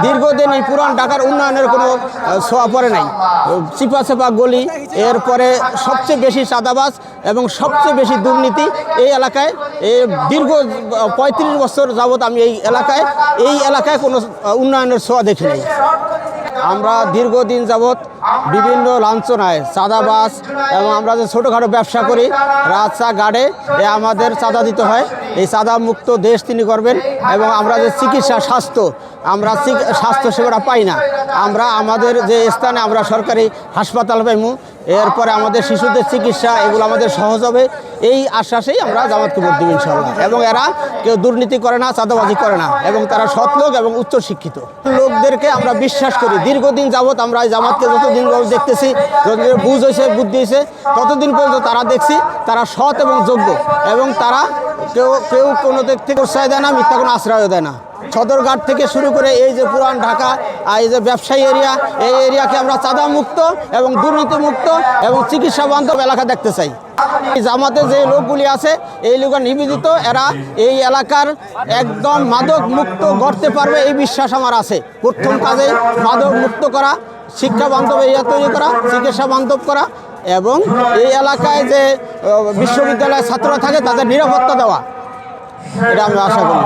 দীর্ঘদিন এই পুরান ঢাকার উন্নয়নের কোনো ছোঁয়া পড়ে নাই। চিপা গলি, এরপরে সবচেয়ে বেশি চাঁদাবাজ এবং সবচেয়ে বেশি দুর্নীতি এই এলাকায়। দীর্ঘ ৩৫ বছর যাবৎ আমি এই এলাকায় কোনো উন্নয়নের ছোঁয়া দেখি নাই। আমরা দীর্ঘদিন যাবৎ বিভিন্ন লাঞ্ছনায়, চাঁদাবাজ এবং আমরা যে ছোটোখাটো ব্যবসা করি রাস্তাঘাটে আমাদের চাঁদা দিতে হয়। এই চাঁদা মুক্ত দেশ তিনি করবেন এবং আমরা যে চিকিৎসা আমরা স্বাস্থ্য সেবাটা পাই না। আমরা আমাদের যে স্থানে আমরা সরকারি হাসপাতাল পাইমু, এরপরে আমাদের শিশুদের চিকিৎসা এগুলো আমাদের সহজ হবে, এই আশ্বাসেই আমরা জামাতকে ভোট দেব ইনশাআল্লাহ। এবং এরা কেউ দুর্নীতি করে না, চাঁদাবাজি করে না এবং তারা সৎ লোক এবং উচ্চশিক্ষিত লোকদেরকে আমরা বিশ্বাস করি। দীর্ঘদিন যাবৎ আমরা এই জামাতকে যতদিন দেখতেছি, যতদিন বুদ্ধি হয়েছে ততদিন পর্যন্ত তারা দেখছি তারা সৎ এবং যোগ্য এবং তারা কেউ কোনো দিক থেকে উৎসাহ দেয় না, মিথ্যা কোনো আশ্রয় দেয় না। সদরঘাট থেকে শুরু করে এই যে পুরান ঢাকা, এই যে ব্যবসায়ী এরিয়া, এই এরিয়াকে আমরা চাঁদা মুক্ত এবং দুর্নীতি মুক্ত এবং চিকিৎসা বান্ধব এলাকা দেখতে চাই। জামাতে যে লোকগুলি আছে এই লোক নিবেদিত, এরা এই এলাকার একদম মাদক মুক্ত করতে পারবে এই বিশ্বাস আমার আছে। প্রথম কাজে মাদক মুক্ত করা, শিক্ষা বান্ধব এরিয়া তৈরি করা, চিকিৎসা বান্ধব করা এবং এই এলাকায় যে বিশ্ববিদ্যালয়ের ছাত্ররা থাকে তাদের নিরাপত্তা দেওয়া, এটা আমি আশা করি।